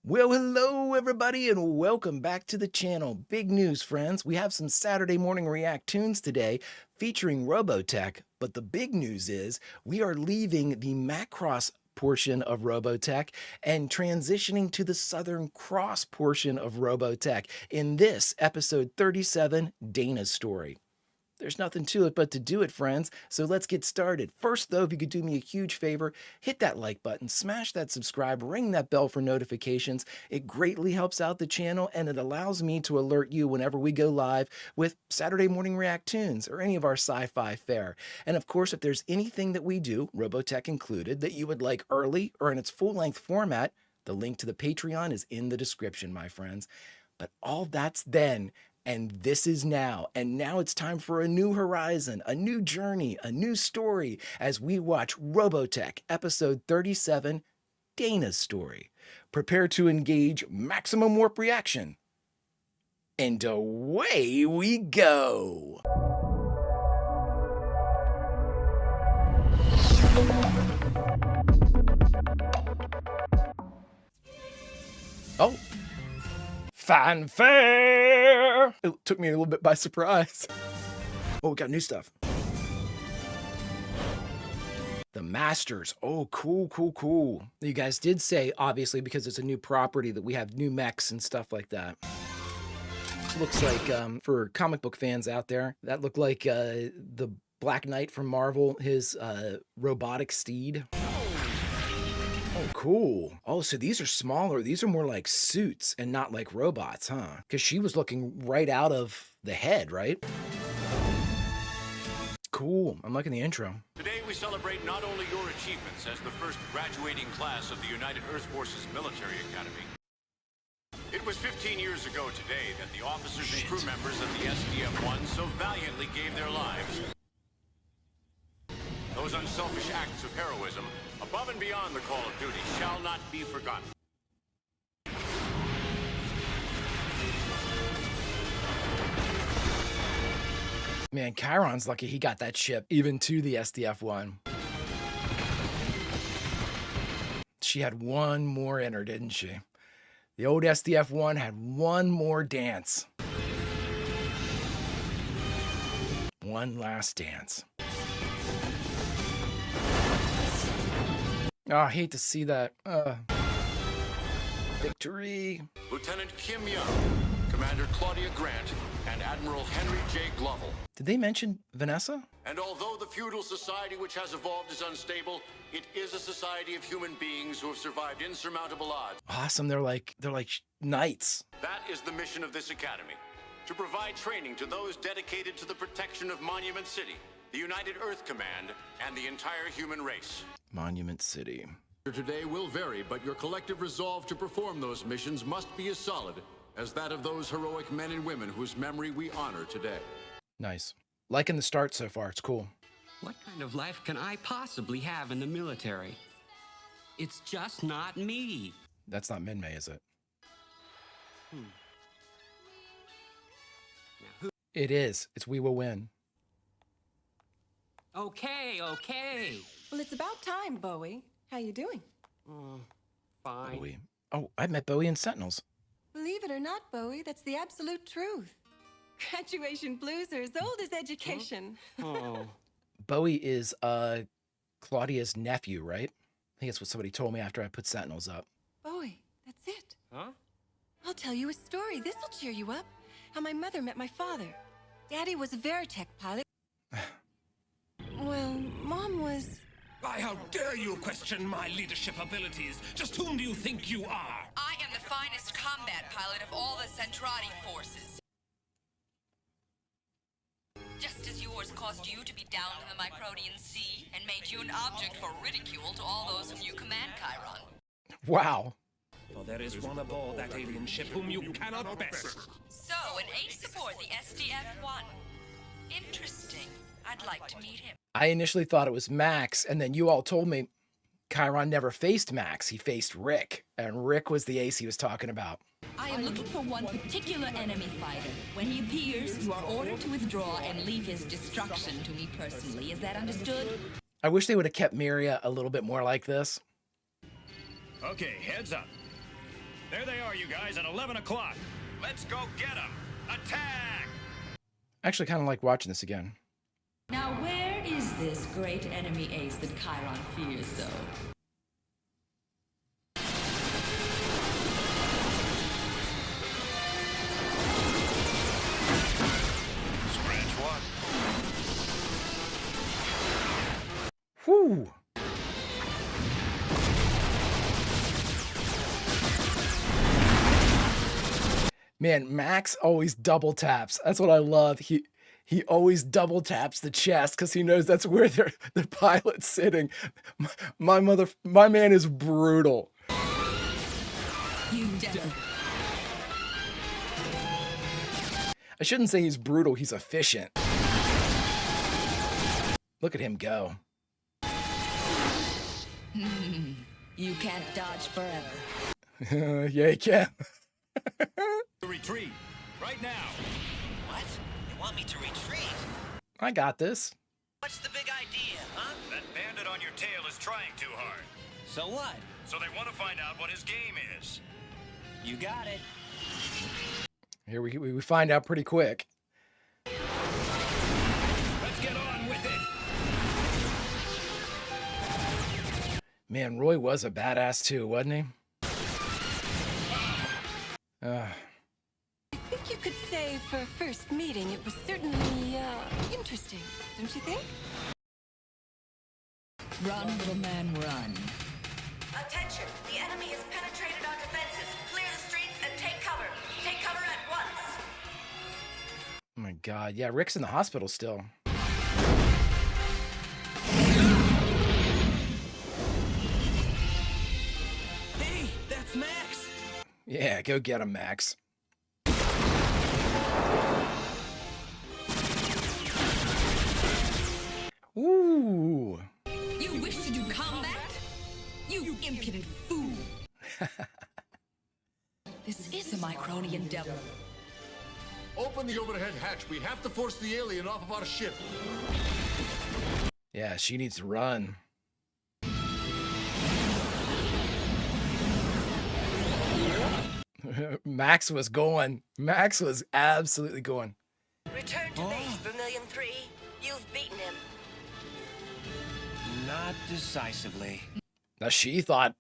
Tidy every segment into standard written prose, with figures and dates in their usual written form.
Well, hello everybody and welcome back to the channel. Big news, friends. We have some Saturday morning React-TOONS today featuring Robotech, but the big news is we are leaving the Macross portion of Robotech and transitioning to the Southern Cross portion of Robotech in this episode 37, Dana's story. There's nothing to it but to do it, friends. So let's get started. First, though, if you could do me a huge favor, hit that like button, smash that subscribe, ring that bell for notifications. It greatly helps out the channel and it allows me to alert you whenever we go live with Saturday Morning React-TOONS or any of our sci-fi fare. And of course, if there's anything that we do, Robotech included, that you would like early or in its full-length format, the link to the Patreon is in the description, my friends. But all that's then. And this is now. And now it's time for a new horizon, a new journey, a new story as we watch Robotech episode 37, Dana's story. Prepare to engage maximum warp reaction. And away we go. Oh. Fanfare! It took me a little bit by surprise. Oh, we got new stuff. The Masters. Oh, cool, cool, cool. You guys did say, obviously, because it's a new property, that we have new mechs and stuff like that. Looks like, for comic book fans out there, that looked like the Black Knight from Marvel, his robotic steed. Oh, cool. Oh, so these are smaller. These are more like suits and not like robots, huh? Because she was looking right out of the head, right? Cool. I'm liking the intro. Today we celebrate not only your achievements as the first graduating class of the United Earth Forces Military Academy. It was 15 years ago today that the officers and crew members of the SDF-1 so valiantly gave their lives. Those unselfish acts of heroism, above and beyond the call of duty, shall not be forgotten. Man, Chiron's lucky he got that ship even to the SDF-1. She had one more in her, didn't she? The old SDF-1 had one more dance. One last dance. Oh, I hate to see that. Victory. Lieutenant Kim Young, Commander Claudia Grant, and Admiral Henry J. Lovell. Did they mention Vanessa? And although the feudal society which has evolved is unstable, it is a society of human beings who have survived insurmountable odds. Awesome. They're like knights. That is the mission of this academy, to provide training to those dedicated to the protection of Monument City, the United Earth Command, and the entire human race. Monument City. Today will vary, but your collective resolve to perform those missions must be as solid as that of those heroic men and women whose memory we honor today. Nice. Liking the start so far. It's cool. What kind of life can I possibly have in the military? It's just not me. That's not Minmay, is it? It is. It's We Will Win. Okay. Well, it's about time, Bowie. How you doing? Fine. Bowie. Oh, I met Bowie in Sentinels. Believe it or not, Bowie, that's the absolute truth. Graduation blues are as old as education. Oh. Bowie is Claudia's nephew, right? I think that's what somebody told me after I put Sentinels up. Bowie, that's it. Huh? I'll tell you a story. This'll cheer you up. How my mother met my father. Daddy was a Veritech pilot. Well, Mom was... Why, how dare you question my leadership abilities? Just whom do you think you are? I am the finest combat pilot of all the Centrati forces. Just as yours caused you to be down in the Microdian Sea and made you an object for ridicule to all those whom you command, Chiron. Wow. For there is one aboard that alien ship whom you cannot best. So, an ace aboard the SDF-1. Interesting. I'd like to meet him. I initially thought it was Max, and then you all told me Chiron never faced Max. He faced Rick, and Rick was the ace he was talking about. I am looking for one particular enemy fighter. When he appears, you are ordered to withdraw and leave his destruction to me personally. Is that understood? I wish they would have kept Miria a little bit more like this. Okay, heads up. There they are, you guys, at 11 o'clock. Let's go get them. Attack! I actually kind of like watching this again. Now where is this great enemy ace that Chiron fears so? Scratch one. Whew. Man, Max always double taps. That's what I love. He always double taps the chest because he knows that's where the pilot's sitting. My man is brutal. You devil. I shouldn't say he's brutal, he's efficient. Look at him go. You can't dodge forever. Yeah, he can. Retreat. Right now. What? You want me to retreat? I got this. What's the big idea, huh? That bandit on your tail is trying too hard. So what? So they want to find out what his game is. You got it. Here we find out pretty quick. Let's get on with it. Man, Roy was a badass too, wasn't he? I think you could say for a first meeting it was certainly interesting, don't you think? Run, little man, run. Attention! The enemy has penetrated our defenses. Clear the streets and take cover. Take cover at once. Oh my god. Yeah, Rick's in the hospital still. Hey, that's Max. Yeah, go get him, Max. Ooh. You wish to do combat? You impudent fool! This is a Micronian devil. Open the overhead hatch. We have to force the alien off of our ship. Yeah, she needs to run. Max was going. Max was absolutely going. Return to base, Vermilion 3. You've beaten him. Not decisively. Now she thought,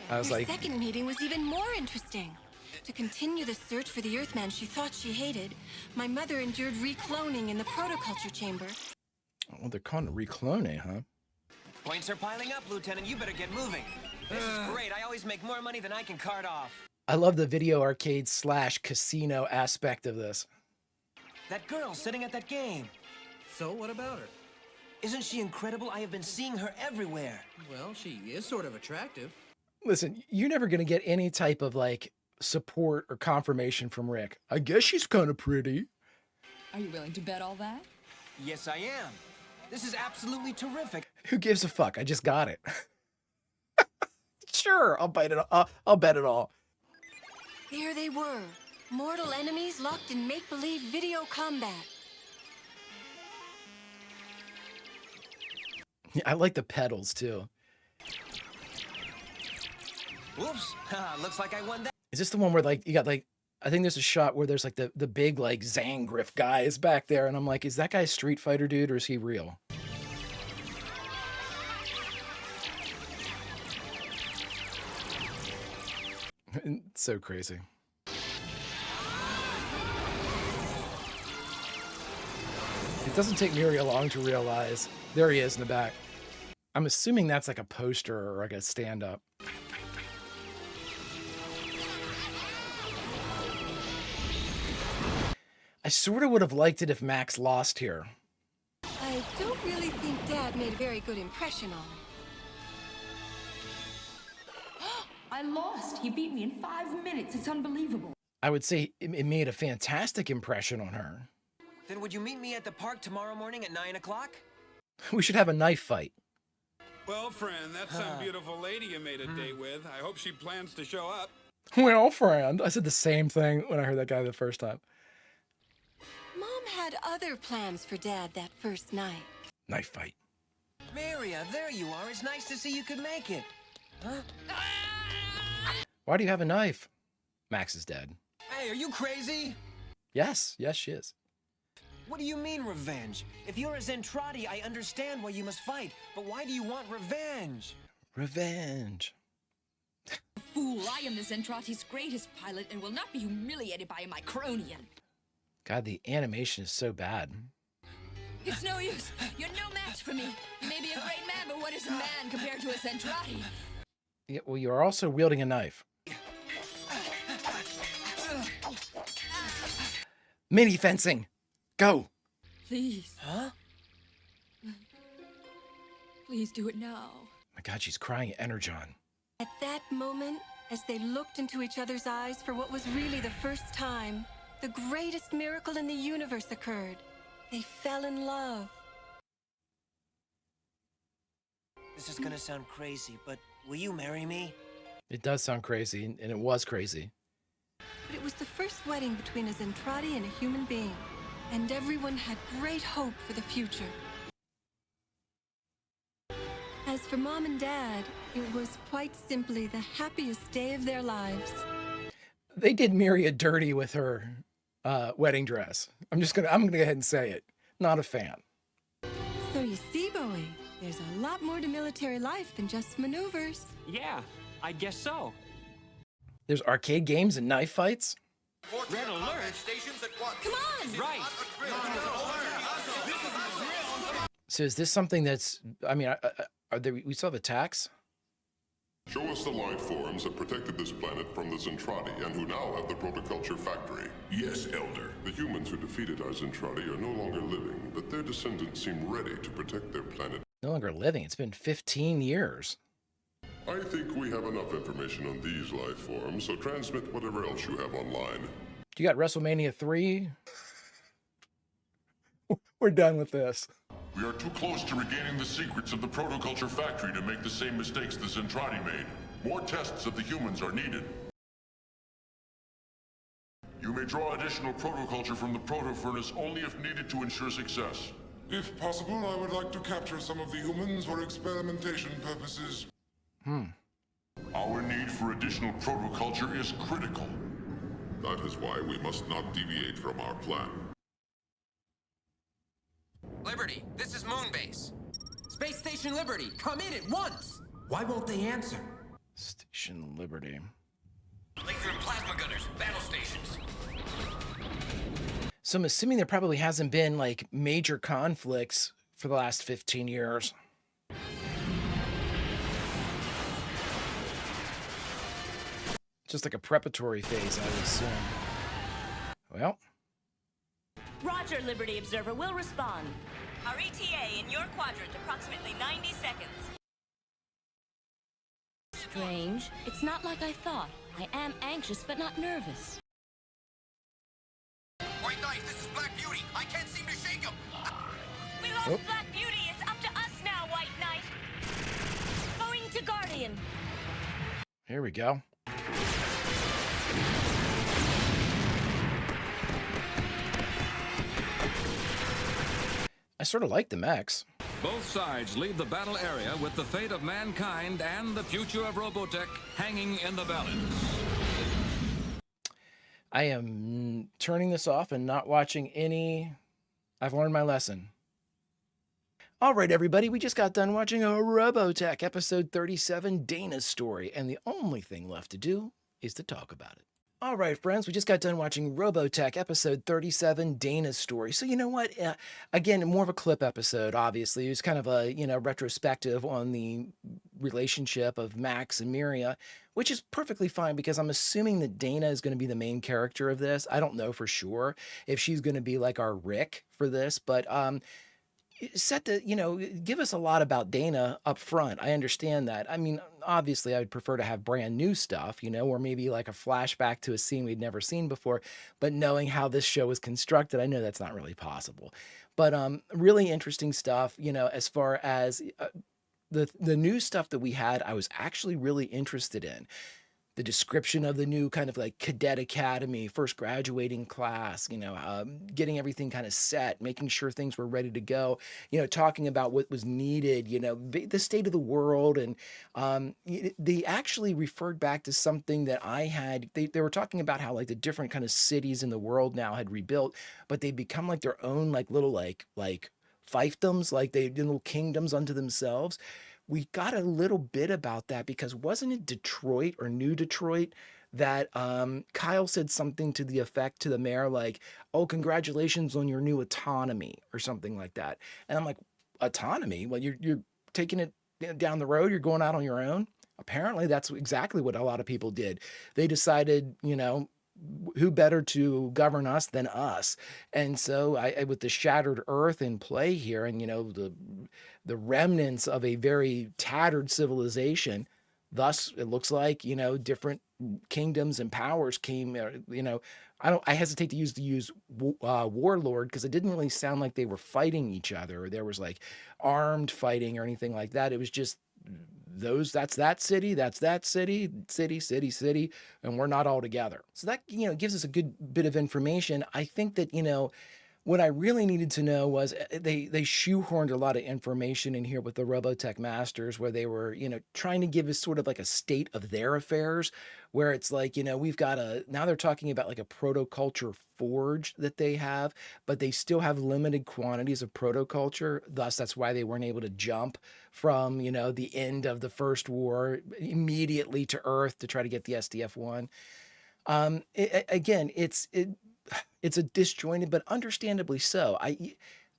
I was Your like, second meeting was even more interesting. To continue the search for the Earthman she thought she hated, my mother endured recloning in the protoculture chamber. oh, they're calling it recloning, huh? Points are piling up, Lieutenant. You better get moving. This is great. I always make more money than I can cart off. I love the video arcade / casino aspect of this. That girl sitting at that game. So what about her? Isn't she incredible? I have been seeing her everywhere. Well, she is sort of attractive. Listen, you're never going to get any type of like support or confirmation from Rick. I guess she's kind of pretty. Are you willing to bet all that? Yes, I am. This is absolutely terrific. Who gives a fuck? I just got it. Sure, I'll bet it all. There they were, mortal enemies locked in make-believe video combat. Yeah, I like the pedals too. Whoops. Looks like I won that. Is this the one where like you got like I think there's a shot where there's like the big like Zangief guy is back there and I'm like, is that guy a Street Fighter dude or is he real? It's so crazy. It doesn't take Muriel long to realize. There he is in the back. I'm assuming that's like a poster or like a stand-up. I sort of would have liked it if Max lost here. I don't really think Dad made a very good impression on him. I lost. He beat me in 5 minutes. It's unbelievable. I would say it made a fantastic impression on her. Then would you meet me at the park tomorrow morning at 9 o'clock? We should have a knife fight. Well, friend, that's some beautiful lady you made a date with. I hope she plans to show up. Well, friend. I said the same thing when I heard that guy the first time. Mom had other plans for Dad that first night. Knife fight. Maria, there you are. It's nice to see you could make it. Huh? Why do you have a knife? Max is dead. Hey, are you crazy? Yes, she is. What do you mean, revenge? If you're a Zentradi, I understand why you must fight, but why do you want revenge? Revenge. Fool, I am the Zentrati's greatest pilot and will not be humiliated by a Micronian. God, the animation is so bad. It's no use. You're no match for me. You may be a great man, but what is a man compared to a Zentradi? Yeah, well, you're also wielding a knife. Mini fencing. Go. Please. Huh? Please do it now. My God, she's crying Energon. At that moment, as they looked into each other's eyes for what was really the first time, the greatest miracle in the universe occurred. They fell in love. This is gonna sound crazy, but will you marry me? It does sound crazy, and it was crazy. But it was the first wedding between a Zentradi and a human being, and everyone had great hope for the future. As for Mom and Dad, it was quite simply the happiest day of their lives. They did Miria dirty with her wedding dress. I'm gonna go ahead and say it. Not a fan. So you see, Bowie, there's a lot more to military life than just maneuvers. Yeah, I guess so. There's arcade games and knife fights. Red alert! Come on! Right! So is this something that's, I mean, are there, we still have attacks? Show us the life forms that protected this planet from the Zentradi and who now have the protoculture factory. Yes, Elder. The humans who defeated our Zentradi are no longer living, but their descendants seem ready to protect their planet. No longer living. It's been 15 years. I think we have enough information on these life forms, so transmit whatever else you have online. You got WrestleMania 3? We're done with this. We are too close to regaining the secrets of the protoculture factory to make the same mistakes the Zentradi made. More tests of the humans are needed. You may draw additional protoculture from the proto-furnace only if needed to ensure success. If possible, I would like to capture some of the humans for experimentation purposes. Our need for additional protoculture is critical. That is why we must not deviate from our plan. Liberty, this is Moonbase. Space Station Liberty, come in at once! Why won't they answer? Station Liberty. Laser and plasma gunners, battle stations. So I'm assuming there probably hasn't been like major conflicts for the last 15 years. Just like a preparatory phase, I would assume. Well. Roger, Liberty Observer. We'll respond. Our ETA in your quadrant, approximately 90 seconds. Strange. It's not like I thought. I am anxious, but not nervous. White Knight, this is Black Beauty. I can't seem to shake him. We lost Black Beauty. It's up to us now, White Knight. Going to Guardian. Here we go. I sort of like the mechs. Both sides leave the battle area with the fate of mankind and the future of Robotech hanging in the balance. I am turning this off and not watching any. I've learned my lesson. All right, everybody, we just got done watching a Robotech episode 37, Dana's story, and the only thing left to do is to talk about it. All right, friends, we just got done watching Robotech episode 37, Dana's story. So you know what? Again, more of a clip episode, obviously. It was kind of a, retrospective on the relationship of Max and Miria, which is perfectly fine because I'm assuming that Dana is going to be the main character of this. I don't know for sure if she's going to be like our Rick for this, but give us a lot about Dana up front. I understand that. I mean, obviously I would prefer to have brand new stuff, or maybe like a flashback to a scene we'd never seen before, but knowing how this show is constructed, I know that's not really possible. But really interesting stuff, as far as the new stuff that we had, I was actually really interested in. the description of the new kind of like cadet academy, first graduating class, getting everything kind of set, making sure things were ready to go, talking about what was needed, the state of the world. And they actually referred back to something that I had, they were talking about how like the different kind of cities in the world now had rebuilt, but they become like their own like little like fiefdoms, like they little kingdoms unto themselves. We got a little bit about that because wasn't it Detroit or New Detroit that Kyle said something to the effect to the mayor like, "Oh, congratulations on your new autonomy" or something like that. And I'm like, autonomy? Well, you're taking it down the road. You're going out on your own. Apparently, that's exactly what a lot of people did. They decided, who better to govern us than us? And so, with the shattered earth in play here, and the remnants of a very tattered civilization, thus it looks like different kingdoms and powers came. I hesitate to use warlord because it didn't really sound like they were fighting each other, or there was like armed fighting or anything like that. It was just that's that city, city, and we're not all together. So that gives us a good bit of information. I think that what I really needed to know was they shoehorned a lot of information in here with the Robotech Masters, where they were trying to give us sort of like a state of their affairs, where it's like we've got now they're talking about like a protoculture forge that they have, but they still have limited quantities of protoculture. Thus, that's why they weren't able to jump from the end of the First War immediately to Earth to try to get the SDF-1. Again, it's a disjointed, but understandably so.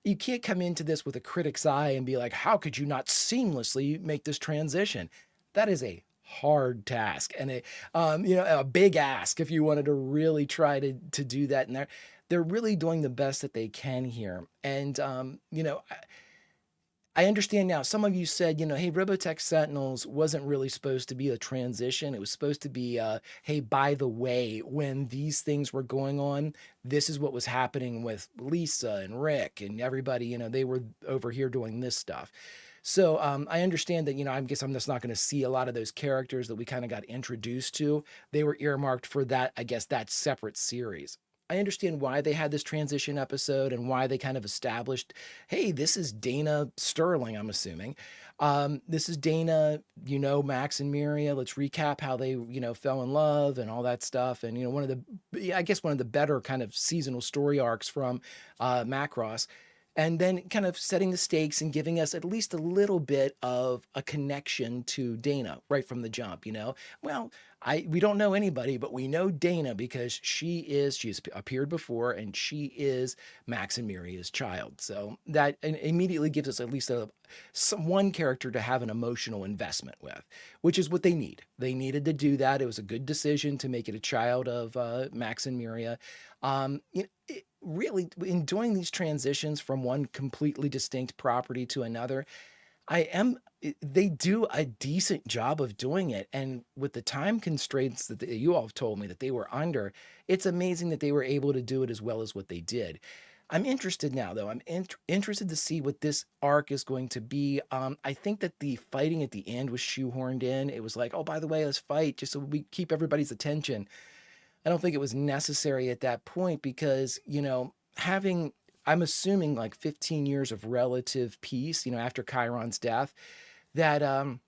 You can't come into this with a critic's eye and be like, how could you not seamlessly make this transition? That is a hard task and a big ask if you wanted to really try to do that. And they're really doing the best that they can here. And I understand now. Some of you said, hey, Robotech Sentinels wasn't really supposed to be a transition. It was supposed to be, hey, by the way, when these things were going on, this is what was happening with Lisa and Rick and everybody. They were over here doing this stuff. So I understand that, I guess I'm just not going to see a lot of those characters that we kind of got introduced to. They were earmarked for that, I guess, that separate series. I understand why they had this transition episode and why they kind of established, hey, this is Dana Sterling, I'm assuming. This is Dana, Max and Miria. Let's recap how they, fell in love and all that stuff. And, one of the better kind of seasonal story arcs from Macross. And then kind of setting the stakes and giving us at least a little bit of a connection to Dana right from the jump, Well, we don't know anybody, but we know Dana because she's appeared before and she is Max and Miria's child. So that immediately gives us at least one character to have an emotional investment with, which is what they need. They needed to do that. It was a good decision to make it a child of Max and Miria. Really enjoying these transitions from one completely distinct property to another. They do a decent job of doing it. And with the time constraints that you all have told me that they were under, it's amazing that they were able to do it as well as what they did. I'm interested now, though. I'm interested to see what this arc is going to be. I think that the fighting at the end was shoehorned in. It was like, oh, by the way, let's fight just so we keep everybody's attention. I don't think it was necessary at that point because, I'm assuming like 15 years of relative peace, after Chiron's death, that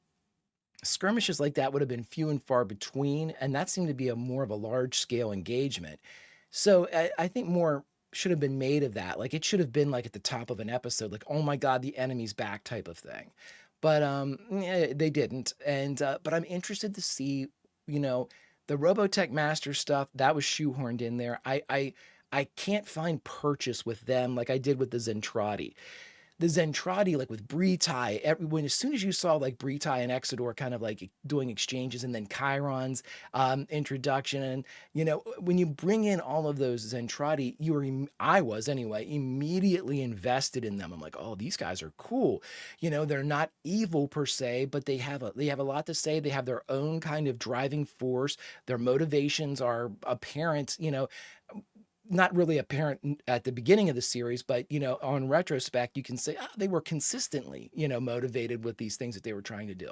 skirmishes like that would have been few and far between. And that seemed to be more of a large scale engagement. So I think more should have been made of that. Like it should have been like at the top of an episode, like, oh my God, the enemy's back type of thing. But they didn't. And but I'm interested to see, the Robotech Master stuff that was shoehorned in there. I can't find purchase with them like I did with the Zentradi. The Zentradi, like with Bretai, as soon as you saw like Bretai and Exodor kind of like doing exchanges, and then Chiron's introduction, and when you bring in all of those Zentradi, I was anyway immediately invested in them. I'm like, oh, these guys are cool. They're not evil per se, but they have a lot to say. They have their own kind of driving force. Their motivations are apparent. not really apparent at the beginning of the series, but, on retrospect, you can say, they were consistently, motivated with these things that they were trying to do.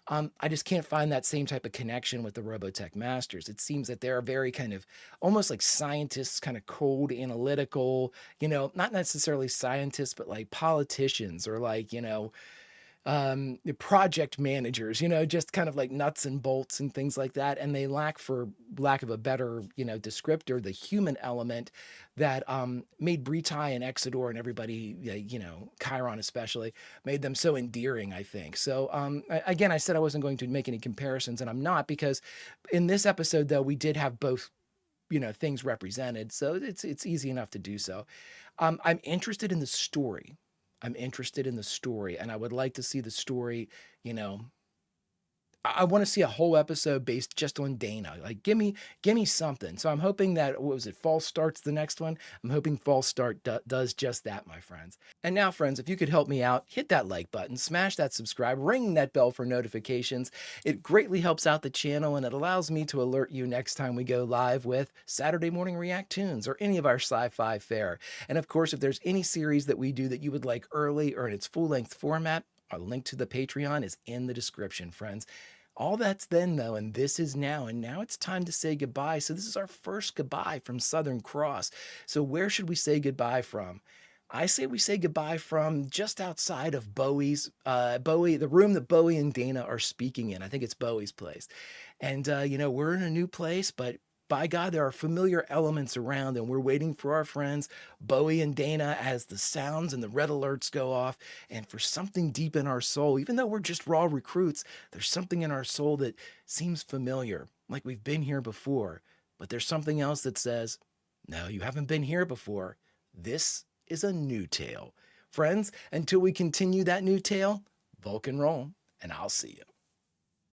I just can't find that same type of connection with the Robotech Masters. It seems that they're very kind of almost like scientists, kind of cold, analytical, not necessarily scientists, but like politicians or like, the project managers, just kind of like nuts and bolts and things like that. And they lack, for lack of a better, descriptor, the human element that made Britai and Exodor and everybody, Chiron especially, made them so endearing, I think. So again, I said I wasn't going to make any comparisons, and I'm not, because in this episode, though, we did have both things represented, so it's easy enough to do so. I'm interested in the story. And I would like to see the story, I want to see a whole episode based just on Dana. Like, give me something. So I'm hoping that, what was it, False Start's the next one? I'm hoping False Start does just that, my friends. And now, friends, if you could help me out, hit that like button, smash that subscribe, ring that bell for notifications. It greatly helps out the channel, and it allows me to alert you next time we go live with Saturday Morning React-Toons or any of our sci-fi fare. And of course, if there's any series that we do that you would like early or in its full-length format, our link to the Patreon is in the description, friends. All that's then, though, and this is now. And now it's time to say goodbye. So this is our first goodbye from Southern Cross. So where should we say goodbye from? I say we say goodbye from just outside of Bowie's, the room that Bowie and Dana are speaking in. I think it's Bowie's place. And, we're in a new place, but by God, there are familiar elements around, and we're waiting for our friends, Bowie and Dana, as the sounds and the red alerts go off. And for something deep in our soul, even though we're just raw recruits, there's something in our soul that seems familiar, like we've been here before. But there's something else that says, no, you haven't been here before. This is a new tale. Friends, until we continue that new tale, Vulcan roll, and I'll see you.